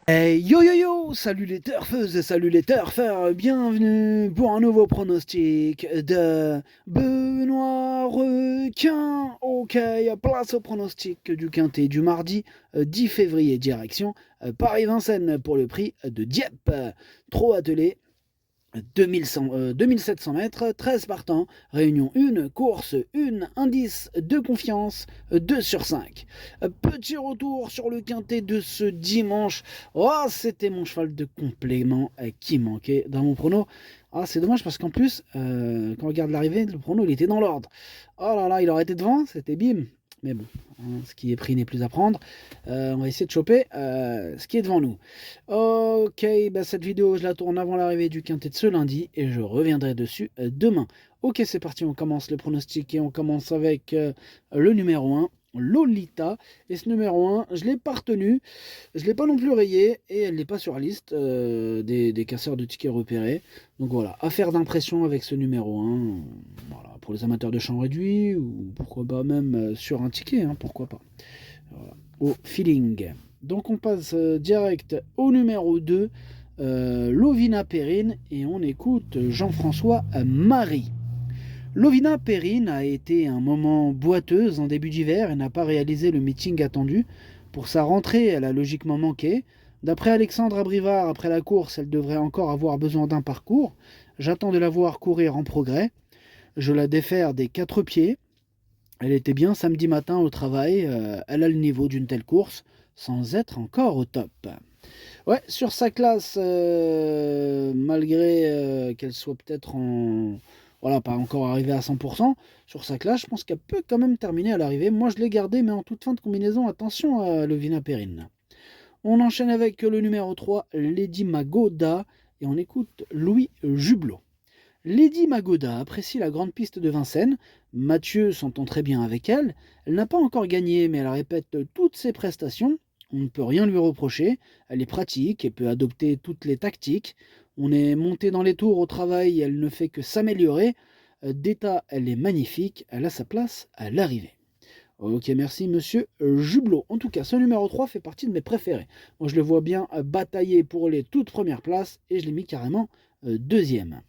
Hey yo yo yo, salut les turfeuses et salut les turfeurs, bienvenue pour un nouveau pronostic de Benoît Requin. Ok, place au pronostic du quintet du mardi 10 février, direction Paris-Vincennes pour le prix de Dieppe. Trop attelé, 2700 mètres, 13 partants, réunion 1, course 1, indice de confiance 2 sur 5. Petit retour sur le quintet de ce dimanche. Oh, c'était mon cheval de complément qui manquait dans mon prono. Ah, c'est dommage parce qu'en plus, quand on regarde l'arrivée, le prono il était dans l'ordre. Oh là là, il aurait été devant, c'était bim. Mais bon, hein, ce qui est pris n'est plus à prendre. On va essayer de choper ce qui est devant nous. Ok, bah cette vidéo, je la tourne avant l'arrivée du quintet de ce lundi et je reviendrai dessus demain. Ok, c'est parti, on commence le pronostic et on commence avec le numéro 1, Lolita. Et ce numéro 1, je ne l'ai pas retenu, je ne l'ai pas non plus rayé et elle n'est pas sur la liste des casseurs de tickets repérés. Donc voilà, affaire d'impression avec ce numéro 1. Voilà, pour les amateurs de champ réduit ou pourquoi pas même sur un ticket, hein, pourquoi pas. Voilà, au feeling. Donc on passe direct au numéro 2, Lovina Perrine, et on écoute Jean-François Marie. Lovina Perrine a été un moment boiteuse en début d'hiver et n'a pas réalisé le meeting attendu. Pour sa rentrée, elle a logiquement manqué. D'après Alexandre Abrivard, après la course, elle devrait encore avoir besoin d'un parcours. J'attends de la voir courir en progrès. Je la défère des quatre pieds. Elle était bien samedi matin au travail. Elle a le niveau d'une telle course sans être encore au top. Ouais, sur sa classe, malgré qu'elle soit peut-être en... Voilà, pas encore arrivée à 100%, sur sa classe, je pense qu'elle peut quand même terminer à l'arrivée. Moi, je l'ai gardée, mais en toute fin de combinaison, attention à Lovina Perrine. On enchaîne avec le numéro 3, Lady Magoda, et on écoute Louis Jublot. Lady Magoda apprécie la grande piste de Vincennes. Mathieu s'entend très bien avec elle. Elle n'a pas encore gagné, mais elle répète toutes ses prestations. On ne peut rien lui reprocher. Elle est pratique et peut adopter toutes les tactiques. On est monté dans les tours au travail, elle ne fait que s'améliorer. D'état, elle est magnifique. Elle a sa place à l'arrivée. Ok, merci monsieur Jublot. En tout cas, ce numéro 3 fait partie de mes préférés. Moi, je le vois bien batailler pour les toutes premières places et je l'ai mis carrément deuxième.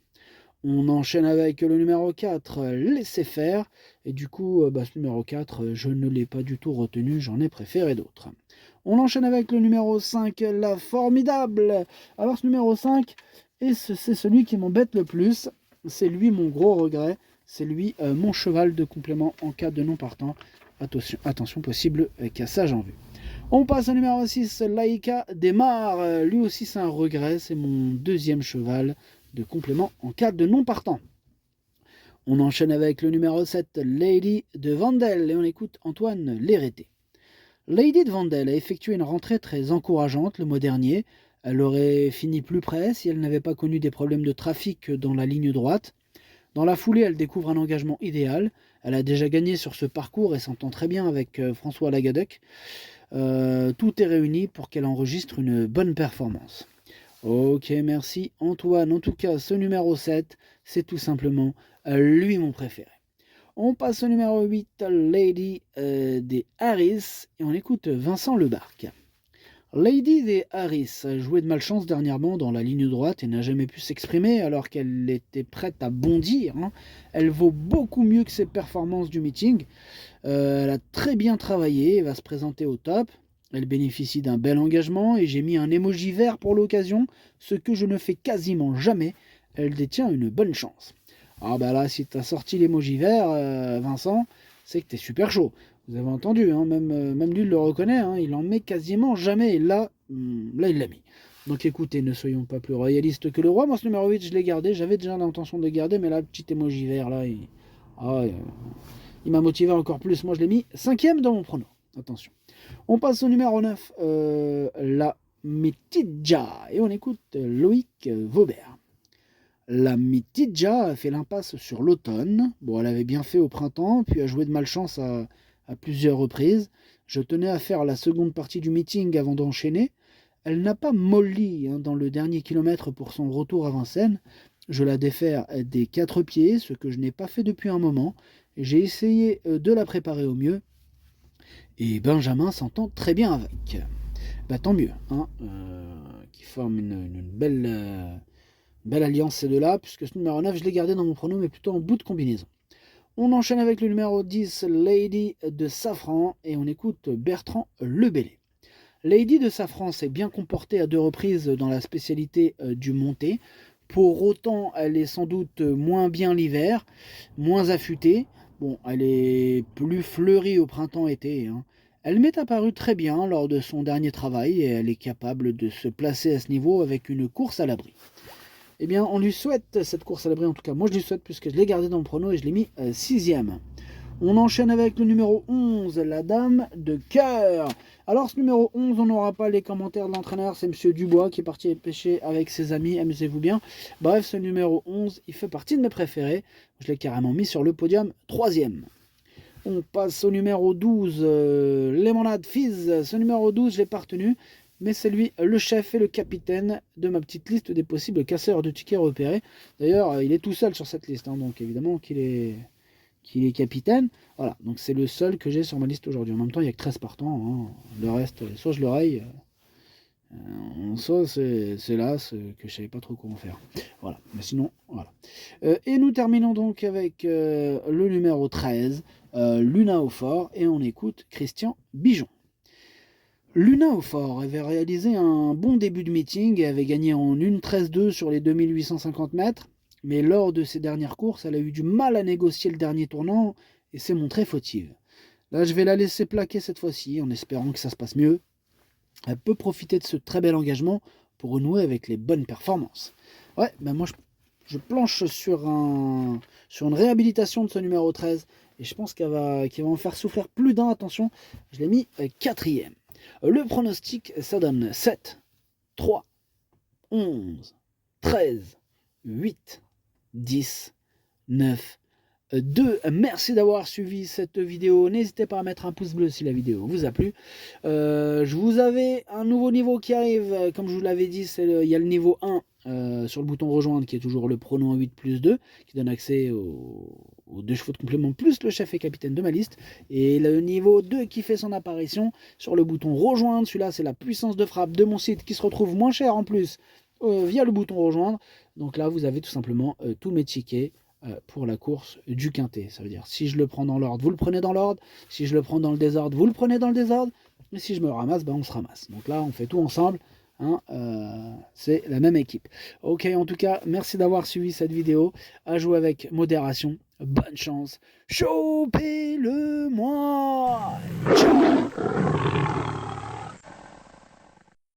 On enchaîne avec le numéro 4, laissez faire. Et du coup, ce numéro 4, je ne l'ai pas du tout retenu, j'en ai préféré d'autres. On enchaîne avec le numéro 5, la formidable. Alors ce numéro 5, et c'est celui qui m'embête le plus. C'est lui mon gros regret. C'est lui mon cheval de complément en cas de non partant. Attention, attention possible cassage en vue. On passe au numéro 6, Laïka démarre. Lui aussi c'est un regret, c'est mon deuxième cheval de complément en cas de non partant. On enchaîne avec le numéro 7, Lady de Vandel, et on écoute Antoine Lérété. Lady de Vandel a effectué une rentrée très encourageante le mois dernier. Elle aurait fini plus près si elle n'avait pas connu des problèmes de trafic dans la ligne droite. Dans la foulée, elle découvre un engagement idéal. Elle a déjà gagné sur ce parcours et s'entend très bien avec François Lagadec. Tout est réuni pour qu'elle enregistre une bonne performance. Ok, merci Antoine. En tout cas, ce numéro 7, c'est tout simplement lui mon préféré. On passe au numéro 8, Lady des Harris, et on écoute Vincent Lebarc. Lady des Harris a joué de malchance dernièrement dans la ligne droite et n'a jamais pu s'exprimer alors qu'elle était prête à bondir, hein. Elle vaut beaucoup mieux que ses performances du meeting. Elle a très bien travaillé et va se présenter au top. Elle bénéficie d'un bel engagement et j'ai mis un emoji vert pour l'occasion, ce que je ne fais quasiment jamais. Elle détient une bonne chance. Ah bah là, si t'as sorti l'emoji vert, Vincent, c'est que t'es super chaud. Vous avez entendu, hein, même lui le reconnaît, hein, il en met quasiment jamais. Et là, là il l'a mis. Donc écoutez, ne soyons pas plus royalistes que le roi. Moi, ce numéro 8, je l'ai gardé. J'avais déjà l'intention de le garder, mais là, petit emoji vert, là, ah, il m'a motivé encore plus. Moi, je l'ai mis cinquième dans mon prono. Attention. On passe au numéro 9, la Mitidja. Et on écoute Loïc Vaubert. La Mitidja a fait l'impasse sur l'automne. Bon, elle avait bien fait au printemps, puis a joué de malchance à plusieurs reprises. Je tenais à faire la seconde partie du meeting avant d'enchaîner. Elle n'a pas molli, hein, dans le dernier kilomètre pour son retour à Vincennes. Je la défère des quatre pieds, ce que je n'ai pas fait depuis un moment. J'ai essayé de la préparer au mieux et Benjamin s'entend très bien avec. Bah, tant mieux, hein, qui forment une belle alliance ces deux-là, puisque ce numéro 9, je l'ai gardé dans mon prono, mais plutôt en bout de combinaison. On enchaîne avec le numéro 10, Lady de Safran, et on écoute Bertrand Lebellé. Lady de Safran s'est bien comportée à 2 reprises dans la spécialité du monté. Pour autant, elle est sans doute moins bien l'hiver, moins affûtée. Bon, elle est plus fleurie au printemps-été, hein. Elle m'est apparue très bien lors de son dernier travail et elle est capable de se placer à ce niveau avec une course à l'abri. Eh bien, on lui souhaite cette course à l'abri, en tout cas moi je lui souhaite puisque je l'ai gardé dans le prono et je l'ai mis 6e. On enchaîne avec le numéro 11, la dame de cœur. Alors ce numéro 11, on n'aura pas les commentaires de l'entraîneur, c'est Monsieur Dubois qui est parti pêcher avec ses amis, amusez-vous bien. Bref, ce numéro 11, il fait partie de mes préférés. Je l'ai carrément mis sur le podium 3e. On passe au numéro 12, Lemonade Fizz. Ce numéro 12, je l'ai pas retenu, mais c'est lui le chef et le capitaine de ma petite liste des possibles casseurs de tickets repérés. D'ailleurs, il est tout seul sur cette liste, hein, donc évidemment qu'il est capitaine. Voilà, donc c'est le seul que j'ai sur ma liste aujourd'hui. En même temps, il n'y a que 13 partants, hein. Le reste, soit je le raye, soit c'est là que je savais pas trop comment faire. Voilà, mais sinon, voilà. Et nous terminons donc avec le numéro 13, Luna au fort, et on écoute Christian Bijon. Luna au fort avait réalisé un bon début de meeting et avait gagné en 1:13,2 sur les 2850 mètres. Mais lors de ses dernières courses, elle a eu du mal à négocier le dernier tournant et s'est montrée fautive. Là, je vais la laisser plaquer cette fois-ci en espérant que ça se passe mieux. Elle peut profiter de ce très bel engagement pour renouer avec les bonnes performances. Ouais, ben moi je planche sur une réhabilitation de ce numéro 13 et je pense qu'elle va en faire souffrir plus d'un. Attention, je l'ai mis 4e. Le pronostic, ça donne 7, 3, 11, 13, 8, 10, 9, 2. Merci d'avoir suivi cette vidéo. N'hésitez pas à mettre un pouce bleu si la vidéo vous a plu. Je vous avais un nouveau niveau qui arrive. Comme je vous l'avais dit, il y a le niveau 1 sur le bouton rejoindre qui est toujours le pronom 8+2 qui donne accès aux 2 chevaux de complément plus le chef et capitaine de ma liste. Et le niveau 2 qui fait son apparition sur le bouton rejoindre. Celui-là, c'est la puissance de frappe de mon site qui se retrouve moins cher en plus via le bouton rejoindre. Donc là, vous avez tout simplement tous mes tickets pour la course du quintet. Ça veut dire si je le prends dans l'ordre, vous le prenez dans l'ordre. Si je le prends dans le désordre, vous le prenez dans le désordre. Et si je me ramasse, on se ramasse. Donc là, on fait tout ensemble. Hein, c'est la même équipe. Ok, en tout cas, merci d'avoir suivi cette vidéo. À jouer avec modération. Bonne chance. Chopez-le moi. Ciao.